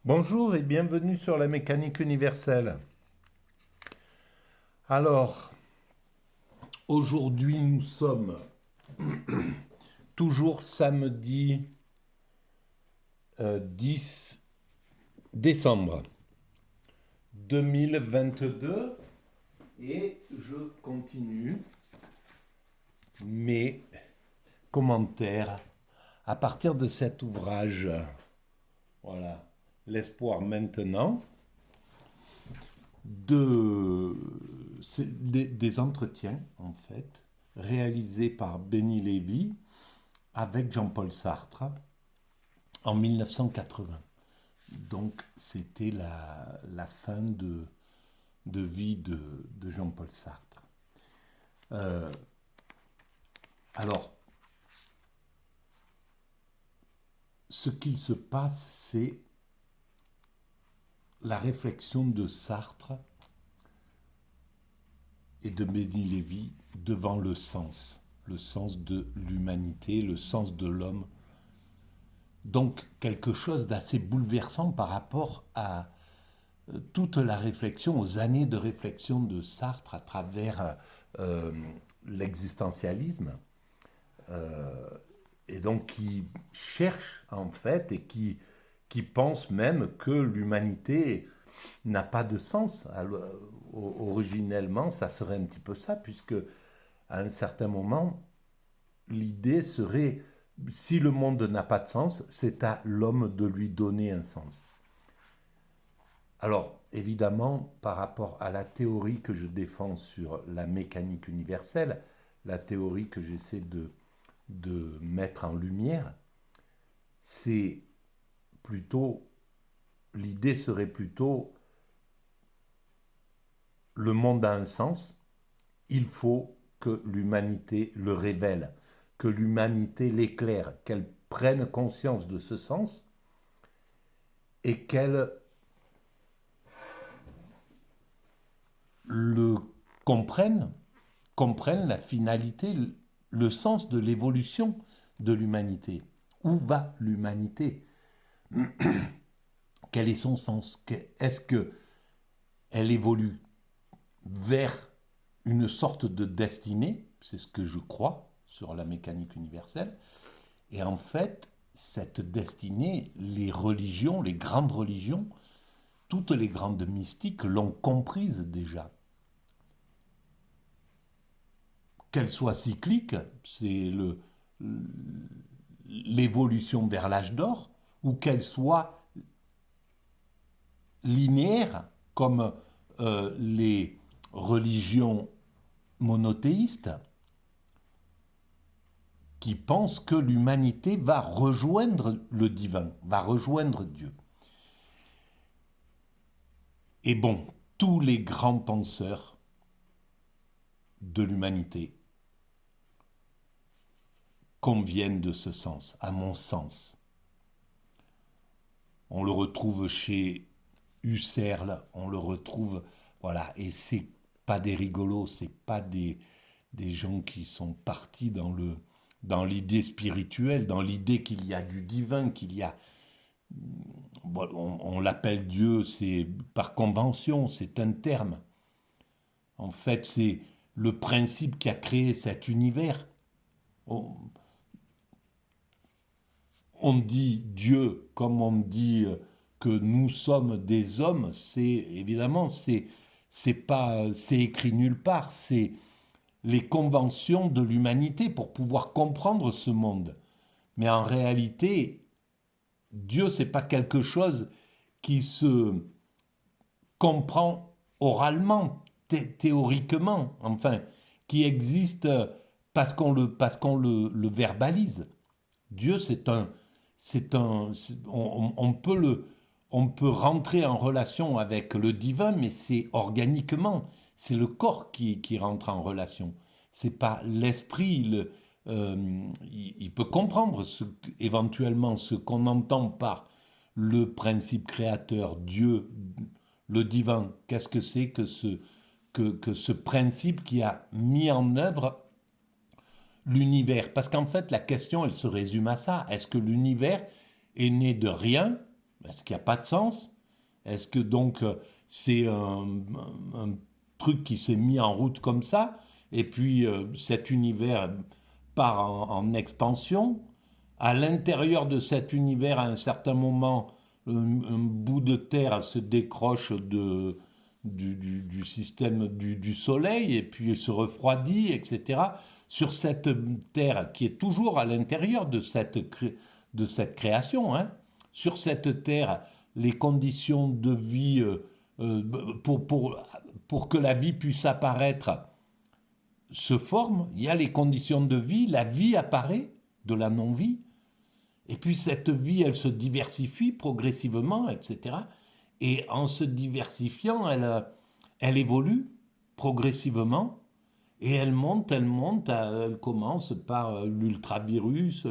Bonjour et bienvenue sur la mécanique universelle. Alors, aujourd'hui nous sommes toujours samedi 10 décembre 2022 et je continue mes commentaires à partir de cet ouvrage. Voilà, l'espoir maintenant. Des entretiens, en fait, réalisés par Benny Lévy avec Jean-Paul Sartre en 1980. Donc, c'était la fin de vie de Jean-Paul Sartre. Euh, alors, ce qu'il se passe, c'est la réflexion de Sartre et de Benny Lévy devant le sens de l'humanité, le sens de l'homme. Donc quelque chose d'assez bouleversant par rapport à toute la réflexion, aux années de réflexion de Sartre à travers euh, l'existentialisme, euh, et donc qui cherche en fait et qui pense même que l'humanité n'a pas de sens. Alors, originellement, ça serait un petit peu ça, puisque à un certain moment, l'idée serait, si le monde n'a pas de sens, c'est à l'homme de lui donner un sens. Alors, évidemment, par rapport à la théorie que je défends sur la mécanique universelle, la théorie que j'essaie de mettre en lumière, c'est plutôt, l'idée serait plutôt, le monde a un sens, il faut que l'humanité le révèle, que l'humanité l'éclaire, qu'elle prenne conscience de ce sens et qu'elle le comprenne, comprenne la finalité, le sens de l'évolution de l'humanité. Où va l'humanité? Quel est son sens? Est-ce qu'elle évolue vers une sorte de destinée? C'est ce que je crois sur la mécanique universelle. Et en fait, cette destinée, les religions, les grandes religions, toutes les grandes mystiques l'ont comprise déjà. Qu'elle soit cyclique, c'est l'évolution vers l'âge d'or, ou qu'elle soit linéaire, comme les religions monothéistes, qui pensent que l'humanité va rejoindre le divin, va rejoindre Dieu. Et bon, tous les grands penseurs de l'humanité conviennent de ce sens, à mon sens. On le retrouve chez Husserl, on le retrouve, voilà, et c'est pas des rigolos, c'est pas des gens qui sont partis dans l'idée spirituelle, dans l'idée qu'il y a du divin, qu'il y a, bon, on l'appelle Dieu, c'est par convention, c'est un terme. En fait, c'est le principe qui a créé cet univers. On, on dit Dieu comme on dit que nous sommes des hommes, c'est évidemment c'est pas c'est écrit nulle part, c'est les conventions de l'humanité pour pouvoir comprendre ce monde. Mais en réalité, Dieu c'est pas quelque chose qui se comprend oralement, théoriquement, enfin, qui existe parce qu'on le verbalise. Dieu, on peut rentrer en relation avec le divin, mais c'est organiquement, c'est le corps qui rentre en relation. C'est pas l'esprit. Il peut comprendre éventuellement ce qu'on entend par le principe créateur, Dieu, le divin. Qu'est-ce que c'est que ce principe qui a mis en œuvre l'univers? Parce qu'en fait, la question, elle se résume à ça. Est-ce que l'univers est né de rien? Est-ce qu'il n'y a pas de sens? Est-ce que donc c'est un truc qui s'est mis en route comme ça, et puis cet univers part en expansion? À l'intérieur de cet univers, à un certain moment, un bout de terre se décroche du système du Soleil et puis se refroidit, etc. Sur cette terre qui est toujours à l'intérieur de cette création, hein, sur cette terre, les conditions de vie euh, pour, pour, pour que la vie puisse apparaître se forment. Il y a les conditions de vie, la vie apparaît de la non-vie, et puis cette vie, elle se diversifie progressivement, etc. Et en se diversifiant, elle évolue progressivement. Et elle monte, elle commence par l'ultravirus,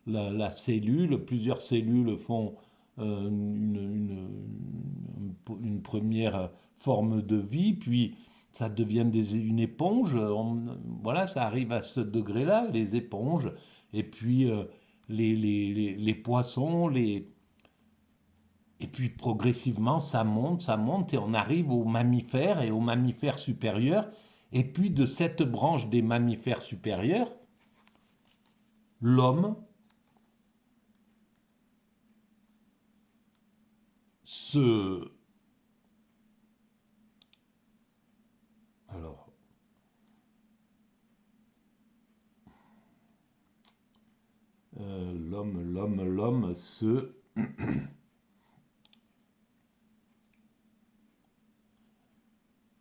la cellule, plusieurs cellules font une première forme de vie, puis ça devient une éponge. Voilà, ça arrive à ce degré-là, les éponges, et puis les poissons, et puis progressivement, ça monte, et on arrive aux mammifères et aux mammifères supérieurs. Et puis de cette branche des mammifères supérieurs, l'homme se... Alors, l'homme se...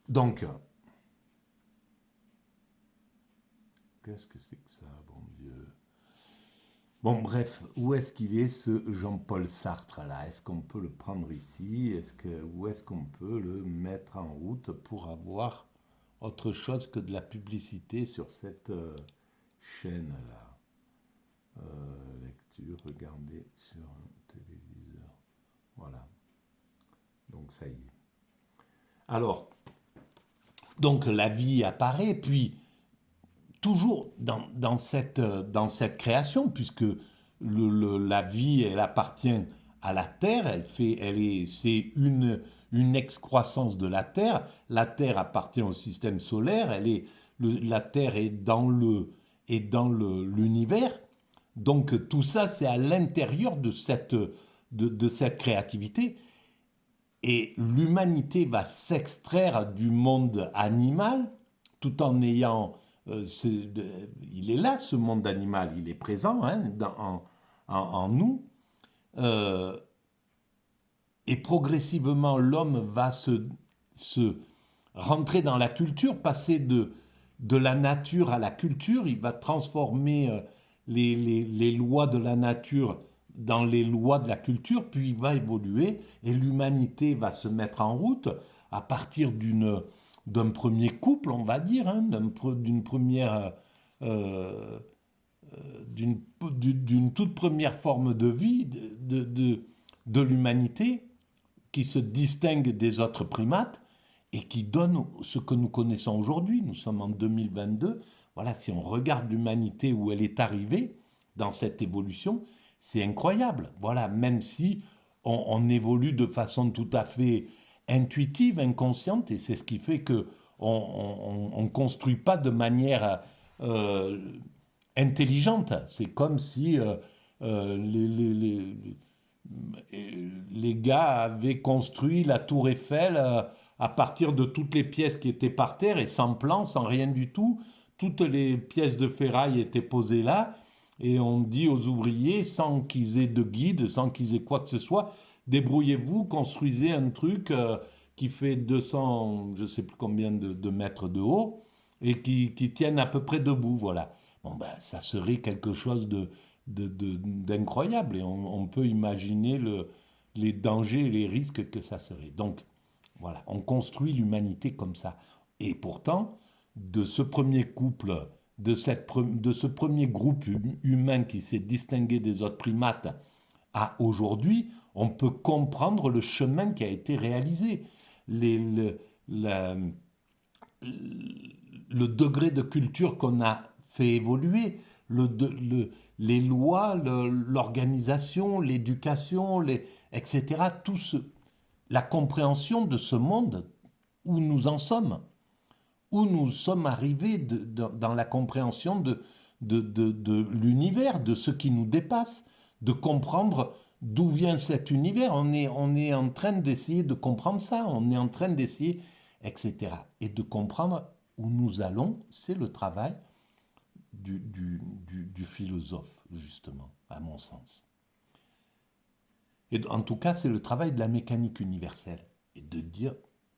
Donc, qu'est-ce que c'est que ça, bon Dieu? Bon, bref, où est-ce qu'il est ce Jean-Paul Sartre là? Est-ce qu'on peut le prendre ici? Où est-ce qu'on peut le mettre en route pour avoir autre chose que de la publicité sur cette chaîne là? Lecture, regarder sur un téléviseur. Voilà, donc ça y est. Alors, donc la vie apparaît, puis toujours dans cette création, puisque la vie, elle appartient à la Terre, c'est une excroissance de la Terre. La Terre appartient au système solaire, la Terre est dans l'univers. Donc tout ça, c'est à l'intérieur de cette créativité. Et l'humanité va s'extraire du monde animal tout en ayant... il est là, ce monde animal, il est présent hein, en nous. Euh, et progressivement, l'homme va se rentrer dans la culture, passer de la nature à la culture. Il va transformer les lois de la nature dans les lois de la culture, puis il va évoluer et l'humanité va se mettre en route à partir d'un premier couple, on va dire, hein, d'une première euh, d'une toute première forme de vie de l'humanité qui se distingue des autres primates et qui donne ce que nous connaissons aujourd'hui. Nous sommes en 2022. Voilà, si on regarde l'humanité où elle est arrivée dans cette évolution, c'est incroyable. Voilà, même si on évolue de façon tout à fait intuitive, inconsciente, et c'est ce qui fait que on construit pas de manière euh, intelligente. C'est comme si les gars avaient construit la tour Eiffel à partir de toutes les pièces qui étaient par terre et sans plan, sans rien du tout. Toutes les pièces de ferraille étaient posées là et on dit aux ouvriers, sans qu'ils aient de guide, sans qu'ils aient quoi que ce soit, débrouillez-vous, construisez un truc qui fait 200, je ne sais plus combien de mètres de haut et qui tienne à peu près debout, voilà. Bon, ben, ça serait quelque chose d'incroyable et on peut imaginer les dangers et les risques que ça serait. Donc, voilà, on construit l'humanité comme ça. Et pourtant, de ce premier couple, de ce premier groupe humain qui s'est distingué des autres primates à aujourd'hui, on peut comprendre le chemin qui a été réalisé. Les, le, la- le degré de culture qu'on a fait évoluer, les lois, l'organisation, l'éducation, etc. La compréhension de ce monde où nous en sommes, où nous sommes arrivés dans la compréhension de l'univers, de ce qui nous dépasse, de comprendre d'où vient cet univers. On est en train d'essayer de comprendre ça, on est en train d'essayer, etc. Et de comprendre où nous allons, c'est le travail du philosophe, justement, à mon sens. Et en tout cas, c'est le travail de la mécanique universelle, et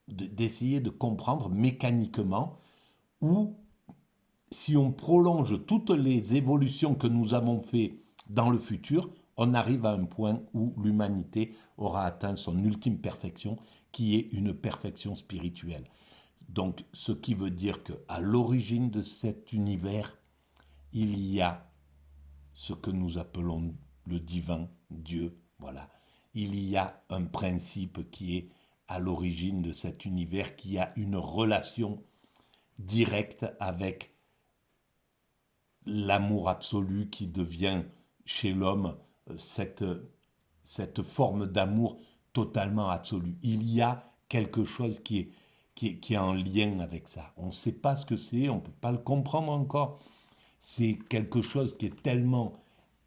d'essayer de comprendre mécaniquement où, si on prolonge toutes les évolutions que nous avons faites dans le futur, on arrive à un point où l'humanité aura atteint son ultime perfection, qui est une perfection spirituelle. Donc, ce qui veut dire qu'à l'origine de cet univers, il y a ce que nous appelons le divin, Dieu, voilà. Il y a un principe qui est à l'origine de cet univers, qui a une relation directe avec l'amour absolu qui devient chez l'homme cette forme d'amour totalement absolue. Il y a quelque chose qui est en lien avec ça. On ne sait pas ce que c'est, on ne peut pas le comprendre encore. C'est quelque chose qui est tellement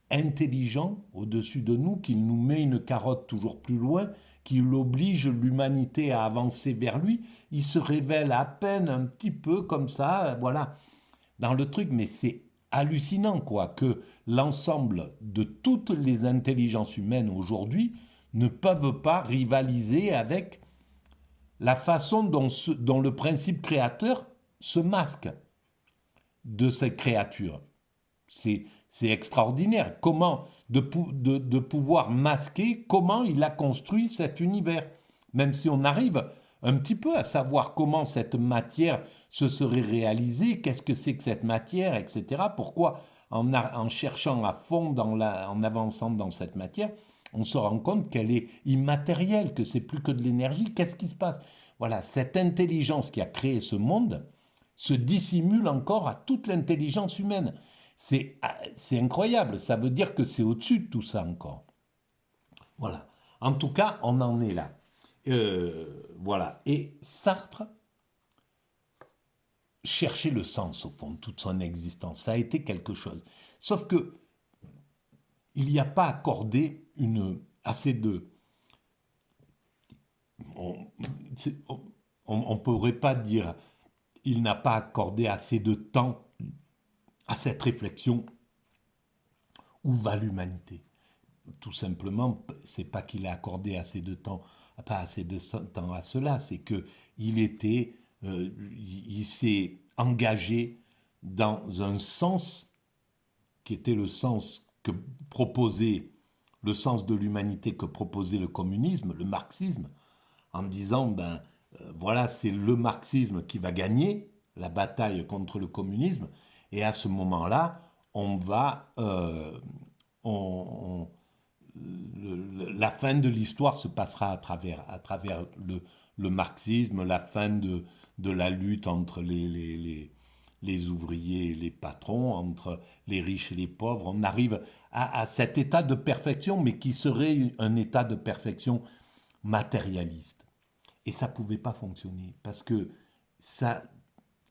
intelligent au-dessus de nous qu'il nous met une carotte toujours plus loin, qu'il oblige l'humanité à avancer vers lui. Il se révèle à peine un petit peu comme ça, voilà, dans le truc, mais c'est hallucinant, quoi, que l'ensemble de toutes les intelligences humaines aujourd'hui ne peuvent pas rivaliser avec la façon dont le principe créateur se masque de cette créature. C'est extraordinaire. Comment de pouvoir masquer comment il a construit cet univers. Même si on arrive un petit peu à savoir comment cette matière se serait réalisée, qu'est-ce que c'est que cette matière, etc. Pourquoi, en cherchant à fond, en avançant dans cette matière, on se rend compte qu'elle est immatérielle, que c'est plus que de l'énergie. Qu'est-ce qui se passe? Voilà, cette intelligence qui a créé ce monde se dissimule encore à toute l'intelligence humaine. C'est incroyable, ça veut dire que c'est au-dessus de tout ça encore. Voilà. En tout cas, on en est là. Voilà. Et Sartre cherchait le sens, au fond, de toute son existence. Ça a été quelque chose. Sauf que il n'y a pas accordé assez de... On ne pourrait pas dire il n'a pas accordé assez de temps à cette réflexion. Où va l'humanité? Tout simplement, c'est pas qu'il a accordé assez de temps, pas assez de temps à cela, c'est que il s'est engagé dans un sens qui était le sens que proposait, le sens de l'humanité que proposait le communisme, le marxisme, en disant voilà, c'est le marxisme qui va gagner la bataille contre le communisme, et à ce moment-là, la fin de l'histoire se passera à travers le marxisme, la fin de la lutte entre les ouvriers et les patrons, entre les riches et les pauvres. On arrive à cet état de perfection, mais qui serait un état de perfection matérialiste. Et ça ne pouvait pas fonctionner, parce que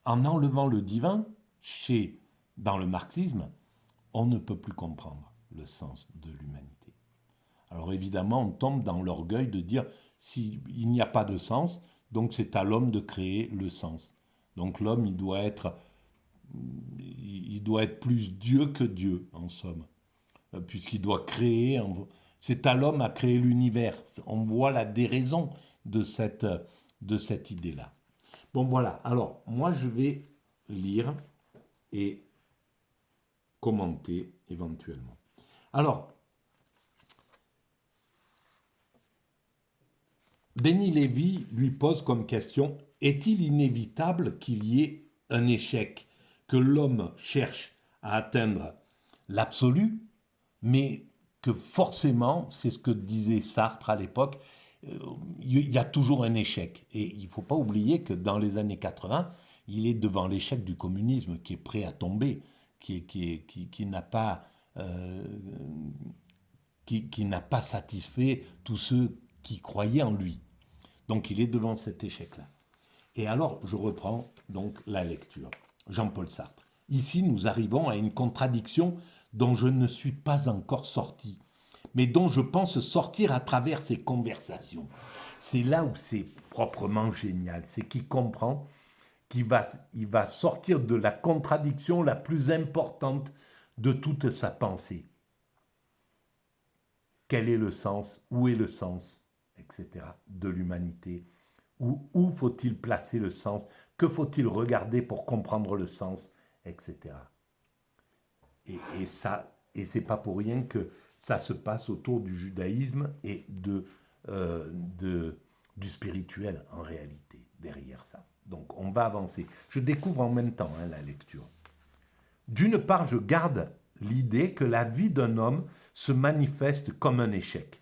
en enlevant le divin, dans le marxisme, on ne peut plus comprendre le sens de l'humanité. Alors évidemment, on tombe dans l'orgueil de dire s'il n'y a pas de sens, donc c'est à l'homme de créer le sens. Donc l'homme, il doit être plus Dieu que Dieu, en somme, puisqu'il doit créer. C'est à l'homme à créer l'univers. On voit la déraison de cette idée-là. Bon, voilà. Alors, moi, je vais lire et commenter éventuellement. Alors, Benny Lévy lui pose comme question: est-il inévitable qu'il y ait un échec, que l'homme cherche à atteindre l'absolu, mais que forcément, c'est ce que disait Sartre à l'époque, il y a toujours un échec. Et il ne faut pas oublier que dans les années 80, il est devant l'échec du communisme qui est prêt à tomber, qui n'a pas euh, qui n'a pas satisfait tous ceux qui croyaient en lui. Donc il est devant cet échec-là. Et alors, je reprends donc la lecture. Jean-Paul Sartre. Ici, nous arrivons à une contradiction dont je ne suis pas encore sorti, mais dont je pense sortir à travers ces conversations. C'est là où c'est proprement génial. C'est qu'il comprend il va sortir de la contradiction la plus importante de toute sa pensée. Quel est le sens? Où est le sens? Etc. de l'humanité. Où faut-il placer le sens? Que faut-il regarder pour comprendre le sens? Etc. Et c'est pas pour rien que ça se passe autour du judaïsme et du spirituel en réalité, derrière ça. Donc on va avancer. Je découvre en même temps la lecture. D'une part, je garde l'idée que la vie d'un homme se manifeste comme un échec.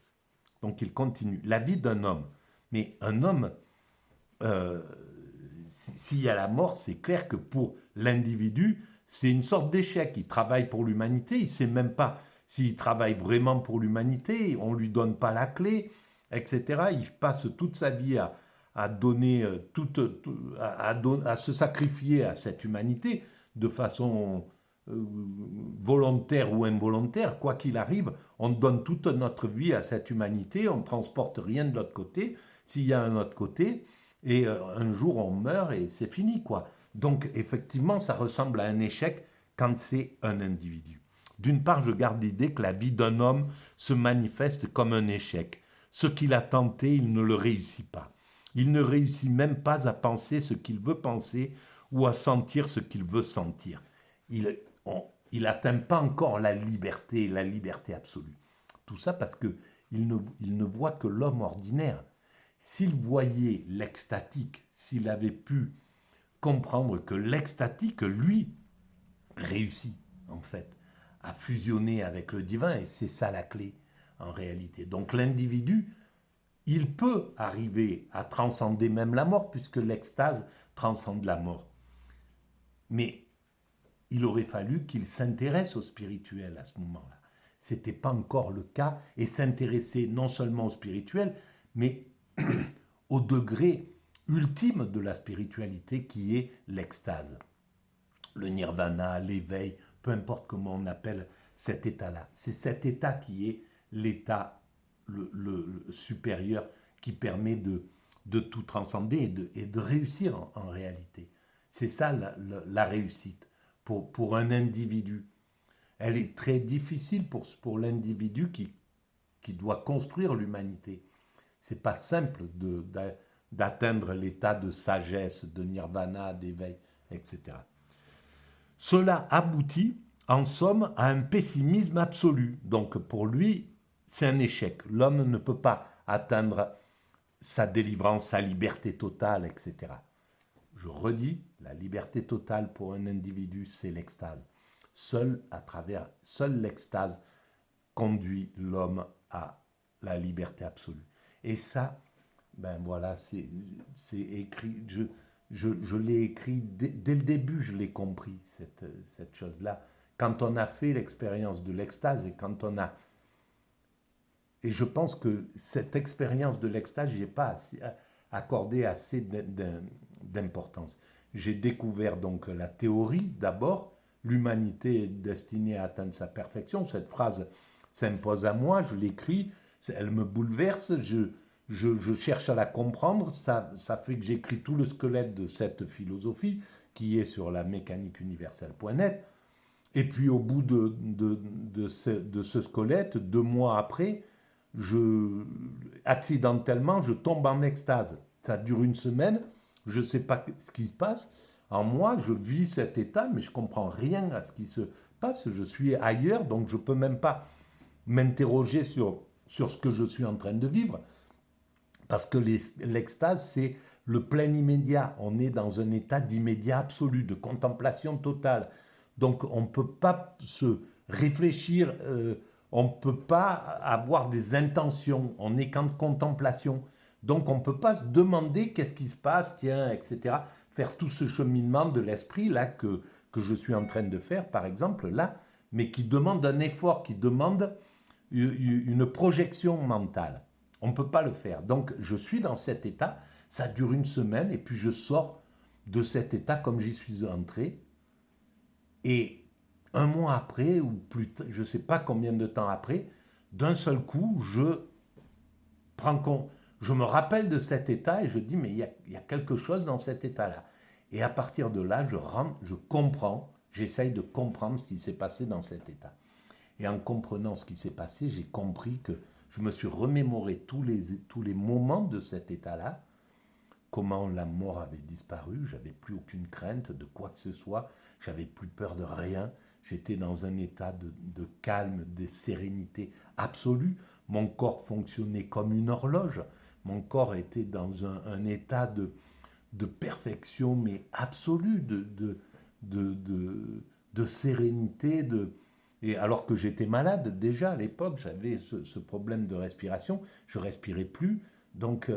Donc il continue. La vie d'un homme. Mais un homme, euh, s'il y a la mort, c'est clair que pour l'individu, c'est une sorte d'échec. Il travaille pour l'humanité, il ne sait même pas s'il travaille vraiment pour l'humanité, on ne lui donne pas la clé, etc. Il passe toute sa vie à donner, à se sacrifier à cette humanité de façon volontaire ou involontaire, quoi qu'il arrive, on donne toute notre vie à cette humanité, on ne transporte rien de l'autre côté, s'il y a un autre côté, et un jour on meurt et c'est fini, quoi. Donc effectivement, ça ressemble à un échec quand c'est un individu. D'une part, je garde l'idée que la vie d'un homme se manifeste comme un échec. Ce qu'il a tenté, il ne le réussit pas. Il ne réussit même pas à penser ce qu'il veut penser ou à sentir ce qu'il veut sentir. Il n'atteint pas encore la liberté absolue. Tout ça parce qu'il ne voit que l'homme ordinaire. S'il voyait l'extatique, s'il avait pu comprendre que l'extatique, lui, réussit, en fait, à fusionner avec le divin, et c'est ça la clé, en réalité. Donc l'individu, il peut arriver à transcender même la mort, puisque l'extase transcende la mort. Mais il aurait fallu qu'il s'intéresse au spirituel à ce moment-là. Ce n'était pas encore le cas, et s'intéresser non seulement au spirituel, mais au degré ultime de la spiritualité qui est l'extase. Le nirvana, l'éveil, peu importe comment on appelle cet état-là. C'est cet état qui est l'état le supérieur qui permet de tout transcender et de réussir en réalité. C'est ça la réussite pour un individu. Elle est très difficile pour l'individu qui doit construire l'humanité. C'est pas simple d'atteindre l'état de sagesse, de nirvana, d'éveil, etc. Cela aboutit, en somme, à un pessimisme absolu. Donc pour lui, c'est un échec. L'homme ne peut pas atteindre sa délivrance, sa liberté totale, etc. Je redis, la liberté totale pour un individu, c'est l'extase. Seule l'extase conduit l'homme à la liberté absolue. Et ça, ben voilà, c'est écrit, je l'ai écrit, dès le début, je l'ai compris, cette chose-là. Quand on a fait l'expérience de l'extase et quand on a... Et je pense que cette expérience de l'extase, je n'ai pas accordé assez d'importance. J'ai découvert donc la théorie d'abord, l'humanité est destinée à atteindre sa perfection. Cette phrase s'impose à moi, je l'écris, elle me bouleverse, je cherche à la comprendre, ça fait que j'écris tout le squelette de cette philosophie qui est sur la mécanique universelle.net. Et puis au bout de ce squelette, 2 mois après, accidentellement, je tombe en extase. Ça dure une semaine, je ne sais pas ce qui se passe. En moi, je vis cet état, mais je ne comprends rien à ce qui se passe. Je suis ailleurs, donc je ne peux même pas m'interroger sur ce que je suis en train de vivre. Parce que l'extase, c'est le plein immédiat. On est dans un état d'immédiat absolu, de contemplation totale. Donc on ne peut pas se réfléchir, on ne peut pas avoir des intentions, on n'est qu'en contemplation. Donc on ne peut pas se demander qu'est-ce qui se passe, tiens, etc. Faire tout ce cheminement de l'esprit là que je suis en train de faire, par exemple, là, mais qui demande un effort, qui demande une projection mentale. On ne peut pas le faire. Donc je suis dans cet état, ça dure une semaine, et puis je sors de cet état comme j'y suis entré. Et un mois après, ou plus, je ne sais pas combien de temps après, d'un seul coup, je me rappelle de cet état et je dis, mais il y a quelque chose dans cet état-là. Et à partir de là, je comprends, j'essaye de comprendre ce qui s'est passé dans cet état. Et en comprenant ce qui s'est passé, j'ai compris que je me suis remémoré tous les moments de cet état-là, comment la mort avait disparu, j'avais plus aucune crainte de quoi que ce soit, j'avais plus peur de rien, j'étais dans un état de calme, de sérénité absolue, mon corps fonctionnait comme une horloge, mon corps était dans un état de perfection mais absolue, de sérénité, et alors que j'étais malade déjà à l'époque, j'avais ce problème de respiration, je respirais plus, donc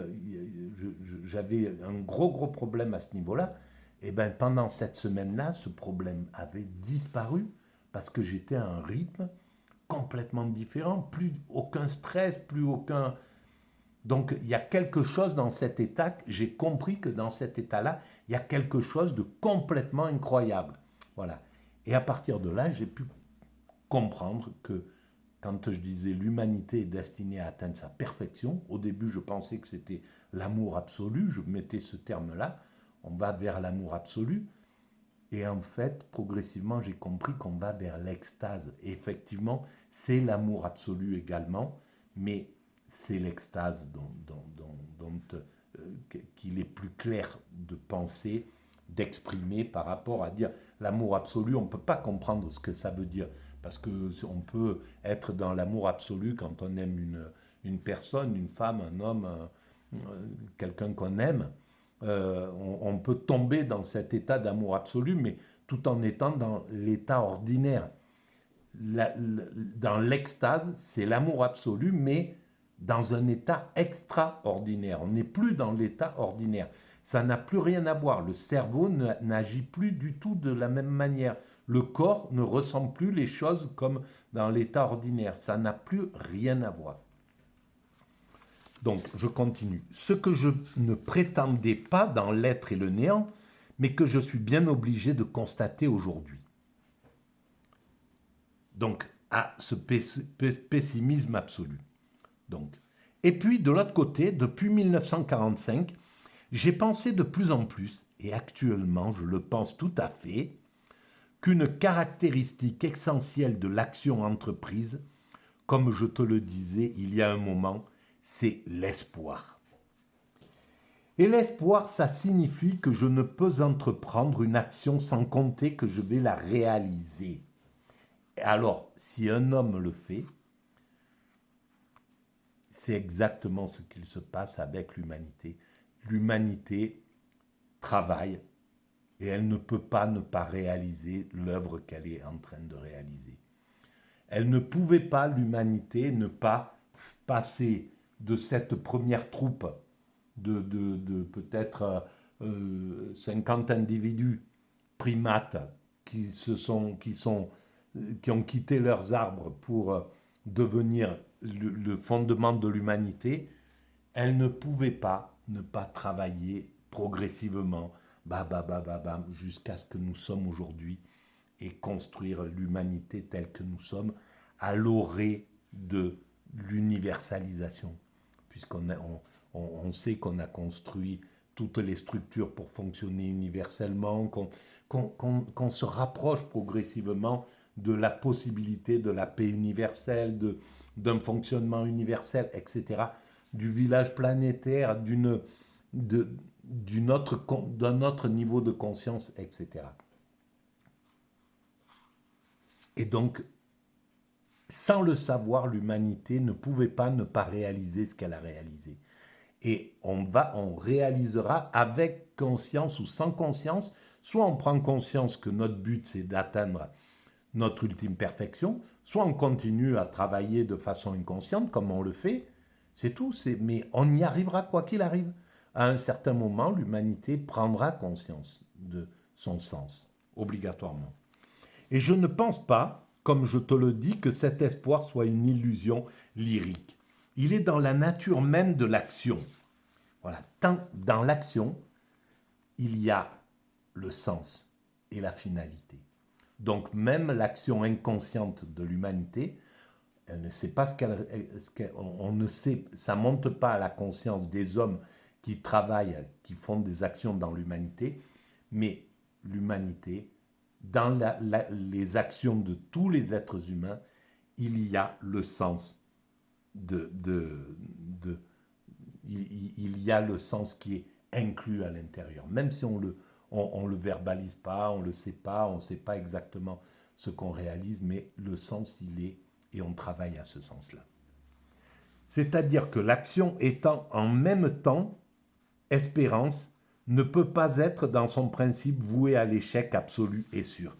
j'avais un gros problème à ce niveau-là. Et ben pendant cette semaine-là, ce problème avait disparu parce que j'étais à un rythme complètement différent, plus aucun stress, plus aucun. Donc il y a quelque chose dans cet état, j'ai compris que dans cet état-là, il y a quelque chose de complètement incroyable. Voilà. Et à partir de là, j'ai pu comprendre que quand je disais l'humanité est destinée à atteindre sa perfection, au début je pensais que c'était l'amour absolu, je mettais ce terme-là, on va vers l'amour absolu, et en fait, progressivement, j'ai compris qu'on va vers l'extase. Et effectivement, c'est l'amour absolu également, mais c'est l'extase qu'il est plus clair de penser, d'exprimer par rapport à dire l'amour absolu. On ne peut pas comprendre ce que ça veut dire. Parce qu'on peut être dans l'amour absolu quand on aime une personne, une femme, un homme, quelqu'un qu'on aime. On peut tomber dans cet état d'amour absolu, mais tout en étant dans l'état ordinaire. Dans l'extase, c'est l'amour absolu, mais dans un état extraordinaire. On n'est plus dans l'état ordinaire. Ça n'a plus rien à voir. Le cerveau n'agit plus du tout de la même manière. Le corps ne ressent plus les choses comme dans l'état ordinaire. Ça n'a plus rien à voir. Donc, je continue. Ce que je ne prétendais pas dans l'être et le néant, mais que je suis bien obligé de constater aujourd'hui. Donc, à ce pessimisme absolu. Donc. Et puis, de l'autre côté, depuis 1945, j'ai pensé de plus en plus, et actuellement je le pense tout à fait, qu'une caractéristique essentielle de l'action entreprise, comme je te le disais il y a un moment, c'est l'espoir. Et l'espoir, ça signifie que je ne peux entreprendre une action sans compter que je vais la réaliser. Alors, si un homme le fait, c'est exactement ce qu'il se passe avec l'humanité. L'humanité travaille et elle ne peut pas ne pas réaliser l'œuvre qu'elle est en train de réaliser. Elle ne pouvait pas, l'humanité, ne pas passer de cette première troupe de peut-être 50 individus primates qui ont quitté leurs arbres pour devenir le fondement de l'humanité. Elle ne pouvait pas ne pas travailler progressivement, jusqu'à ce que nous sommes aujourd'hui et construire l'humanité telle que nous sommes à l'orée de l'universalisation. On sait qu'on a construit toutes les structures pour fonctionner universellement, qu'on se rapproche progressivement de la possibilité de la paix universelle, d'un fonctionnement universel, etc., du village planétaire, d'un autre niveau de conscience, etc. Et donc, sans le savoir, l'humanité ne pouvait pas ne pas réaliser ce qu'elle a réalisé. Et on réalisera avec conscience ou sans conscience, soit on prend conscience que notre but c'est d'atteindre notre ultime perfection, soit on continue à travailler de façon inconsciente comme on le fait, c'est tout, mais on y arrivera quoi qu'il arrive. À un certain moment, l'humanité prendra conscience de son sens, obligatoirement. Et je ne pense pas comme je te le dis, que cet espoir soit une illusion lyrique. Il est dans la nature même de l'action. Voilà. Dans l'action, il y a le sens et la finalité. Donc même l'action inconsciente de l'humanité, elle ne sait pas on ne sait, ça monte pas à la conscience des hommes qui travaillent, qui font des actions dans l'humanité, mais l'humanité, dans les actions de tous les êtres humains, il y a le sens de il y a le sens qui est inclus à l'intérieur, même si on le verbalise pas, on le sait pas, on ne sait pas exactement ce qu'on réalise, mais le sens il est et on travaille à ce sens-là. C'est-à-dire que l'action étant en même temps espérance ne peut pas être dans son principe vouée à l'échec absolu et sûr.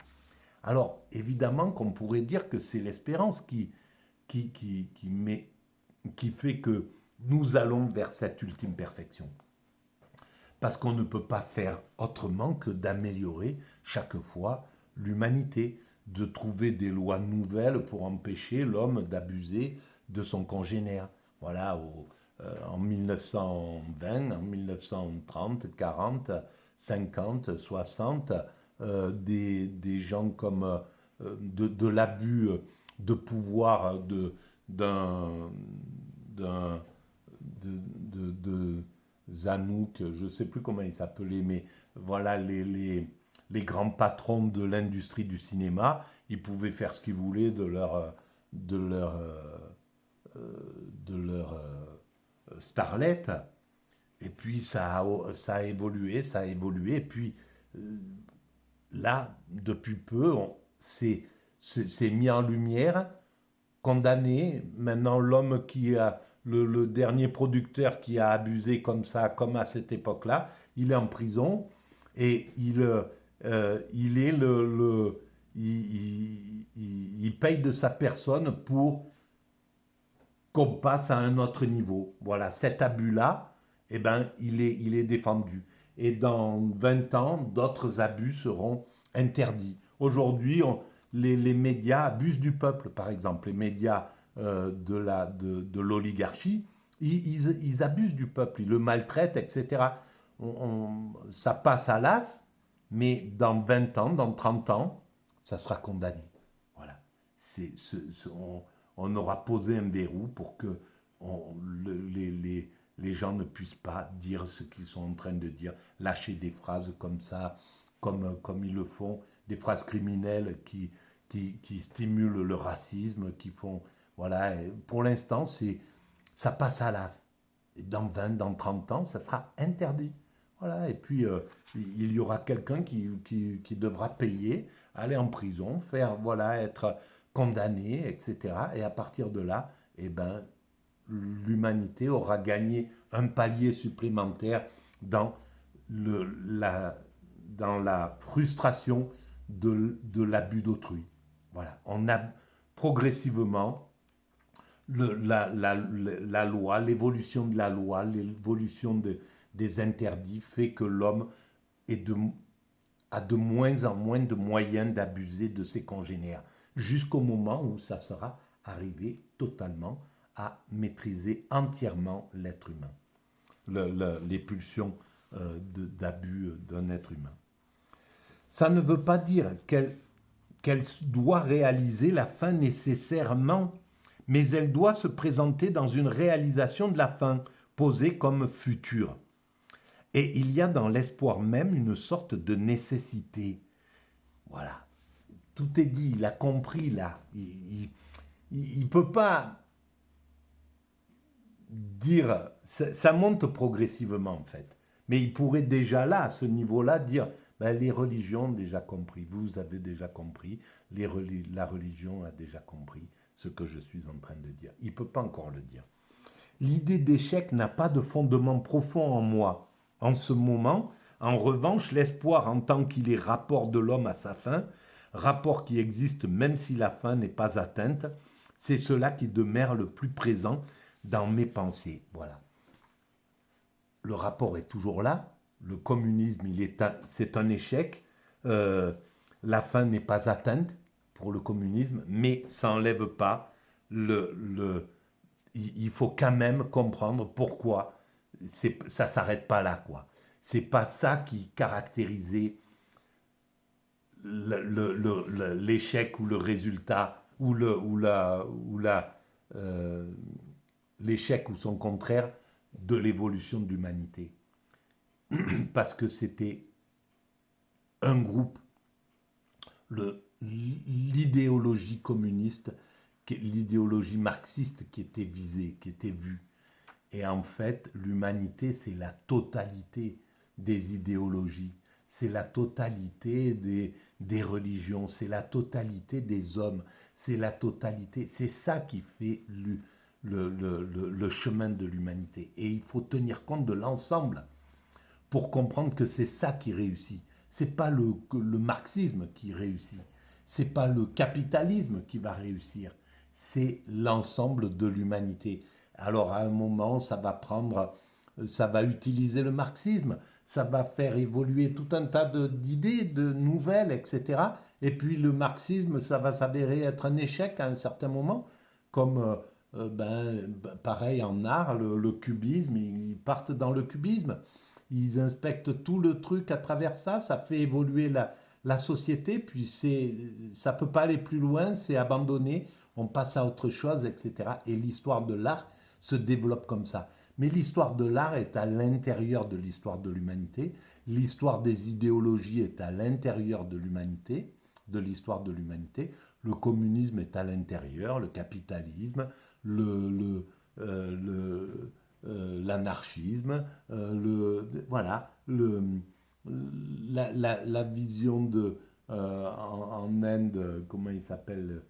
Alors évidemment qu'on pourrait dire que c'est l'espérance qui fait que nous allons vers cette ultime perfection. Parce qu'on ne peut pas faire autrement que d'améliorer chaque fois l'humanité, de trouver des lois nouvelles pour empêcher l'homme d'abuser de son congénère. Voilà, en 1920, en 1930, 40, 50, 60, des gens comme de l'abus de pouvoir d'un de Zanouk, je ne sais plus comment il s'appelait, mais voilà, les grands patrons de l'industrie du cinéma, ils pouvaient faire ce qu'ils voulaient de leur, de leur starlet. Et puis ça a évolué, et puis là, depuis peu, c'est mis en lumière, condamné. Maintenant, l'homme qui a le dernier producteur qui a abusé comme ça, comme à cette époque-là, il est en prison et il est il paye de sa personne pour qu'on passe à un autre niveau. Voilà, cet abus-là, eh ben, il est défendu. Et dans 20 ans, d'autres abus seront interdits. Aujourd'hui, les médias abusent du peuple, par exemple. Les médias de l'oligarchie, ils abusent du peuple, ils le maltraitent, etc. Ça passe à l'as, mais dans 20 ans, dans 30 ans, ça sera condamné. Voilà. On aura posé un verrou pour que les gens ne puissent pas dire ce qu'ils sont en train de dire, lâcher des phrases comme ça, comme ils le font, des phrases criminelles qui stimulent le racisme, qui font... Voilà, et pour l'instant, ça passe à l'as. Et dans 20, dans 30 ans, ça sera interdit. Voilà, et puis il y aura quelqu'un qui devra payer, aller en prison, faire, voilà, être condamné, etc. Et à partir de là, eh ben, l'humanité aura gagné un palier supplémentaire dans, dans la frustration de l'abus d'autrui. Voilà, on a progressivement la loi, l'évolution de la loi, l'évolution des interdits fait que l'homme a de moins en moins de moyens d'abuser de ses congénères, jusqu'au moment où ça sera arrivé totalement à maîtriser entièrement l'être humain, les pulsions d'abus d'un être humain. Ça ne veut pas dire qu'elle doit réaliser la fin nécessairement, mais elle doit se présenter dans une réalisation de la fin, posée comme future. Et il y a dans l'espoir même une sorte de nécessité. Voilà. Tout est dit, il a compris là. Il ne peut pas dire... Ça monte progressivement en fait. Mais il pourrait déjà là, à ce niveau-là, dire, ben, les religions ont déjà compris, vous avez déjà compris, la religion a déjà compris ce que je suis en train de dire. Il ne peut pas encore le dire. L'idée d'échec n'a pas de fondement profond en moi. En ce moment, en revanche, l'espoir en tant qu'il est rapport de l'homme à sa fin, rapport qui existe même si la fin n'est pas atteinte, c'est cela qui demeure le plus présent dans mes pensées. Voilà. Le rapport est toujours là. Le communisme, c'est un échec. La fin n'est pas atteinte pour le communisme, mais ça n'enlève pas il faut quand même comprendre pourquoi ça ne s'arrête pas là, quoi. C'est pas ça qui caractérisait l'échec ou le résultat euh, l'échec ou son contraire de l'évolution de l'humanité. Parce que c'était un groupe, l'idéologie communiste, l'idéologie marxiste qui était visée, qui était vue. Et en fait, l'humanité, c'est la totalité des idéologies, c'est la totalité des religions, c'est la totalité des hommes, c'est la totalité, c'est ça qui fait le chemin de l'humanité. Et il faut tenir compte de l'ensemble pour comprendre que c'est ça qui réussit. C'est pas le marxisme qui réussit, c'est pas le capitalisme qui va réussir, c'est l'ensemble de l'humanité. Alors à un moment, ça va utiliser le marxisme, ça va faire évoluer tout un tas d'idées, de nouvelles, etc. Et puis le marxisme, ça va s'avérer être un échec à un certain moment, comme pareil en art, le cubisme, ils partent dans le cubisme, ils inspectent tout le truc à travers ça, ça fait évoluer la société, puis ça peut pas aller plus loin, c'est abandonné, on passe à autre chose, etc. Et l'histoire de l'art se développe comme ça. Mais l'histoire de l'art est à l'intérieur de l'histoire de l'humanité, l'histoire des idéologies est à l'intérieur de l'humanité, de l'histoire de l'humanité, le communisme est à l'intérieur, le capitalisme, l'anarchisme, voilà, la vision en Inde, comment ils s'appellent,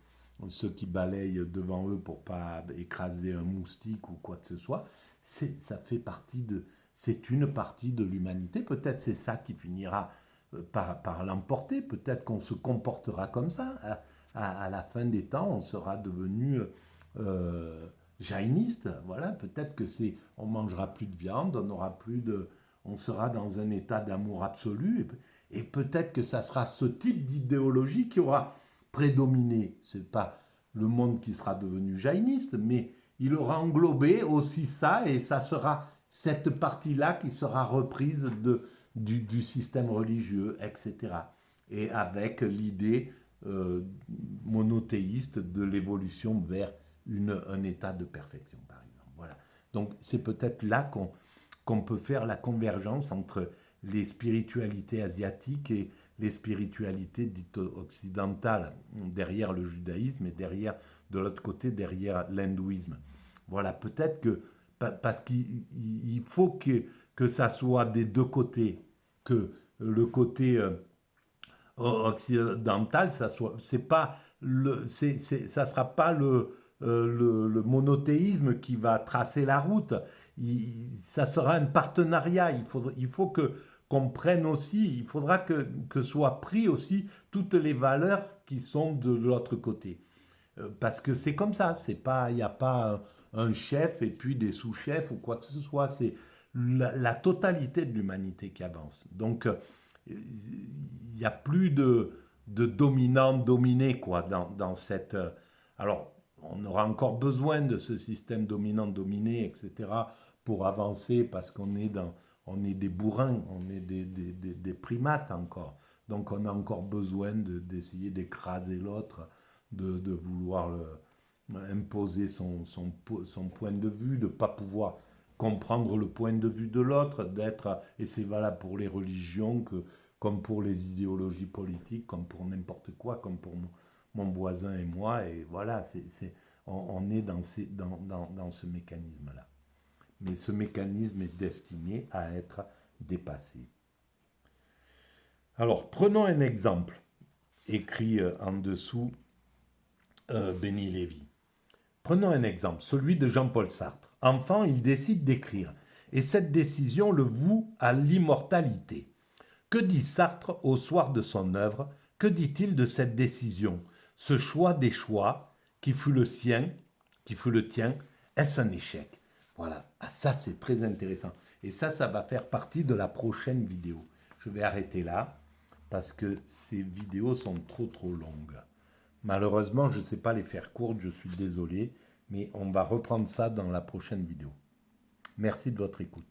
ceux qui balayent devant eux pour pas écraser un moustique ou quoi que ce soit, ça fait partie c'est une partie de l'humanité. Peut-être c'est ça qui finira par l'emporter. Peut-être qu'on se comportera comme ça. À la fin des temps, on sera devenu jainiste. Voilà, peut-être que on mangera plus de viande, on sera dans un état d'amour absolu. Et peut-être que ça sera ce type d'idéologie qui aura prédominé. C'est pas le monde qui sera devenu jainiste, mais il aura englobé aussi ça, et ça sera cette partie-là qui sera reprise du système religieux, etc. Et avec l'idée monothéiste de l'évolution vers un état de perfection, par exemple. Voilà. Donc c'est peut-être là qu'on peut faire la convergence entre les spiritualités asiatiques et les spiritualités dites occidentales, derrière le judaïsme et de l'autre côté, derrière l'hindouisme. Voilà, peut-être que, parce qu'il faut que ça soit des deux côtés, que le côté occidental, ça sera pas le monothéisme qui va tracer la route. Ça sera un partenariat. Il faut qu'on prenne aussi, il faudra que soient pris aussi toutes les valeurs qui sont de l'autre côté. Parce que c'est comme ça, il n'y a pas un chef et puis des sous-chefs ou quoi que ce soit, c'est la totalité de l'humanité qui avance. Donc, il n'y a plus de dominant-dominé, quoi, dans cette... alors, on aura encore besoin de ce système dominant-dominé, etc., pour avancer, parce on est des bourrins, on est des primates encore. Donc, on a encore besoin d'essayer d'écraser l'autre, de vouloir imposer son point de vue, de ne pas pouvoir comprendre le point de vue de l'autre, et c'est valable pour les religions comme pour les idéologies politiques, comme pour n'importe quoi, comme pour mon voisin et moi, et voilà, on est dans ce mécanisme-là. Mais ce mécanisme est destiné à être dépassé. Alors, prenons un exemple, écrit en dessous Béni Lévy. Prenons un exemple, celui de Jean-Paul Sartre. Enfant, il décide d'écrire, et cette décision le voue à l'immortalité. Que dit Sartre au soir de son œuvre? Que dit-il de cette décision? Ce choix des choix, qui fut le sien, qui fut le tien, est-ce un échec? Voilà, ça c'est très intéressant. Et ça va faire partie de la prochaine vidéo. Je vais arrêter là, parce que ces vidéos sont trop longues. Malheureusement, je ne sais pas les faire courtes, je suis désolé, mais on va reprendre ça dans la prochaine vidéo. Merci de votre écoute.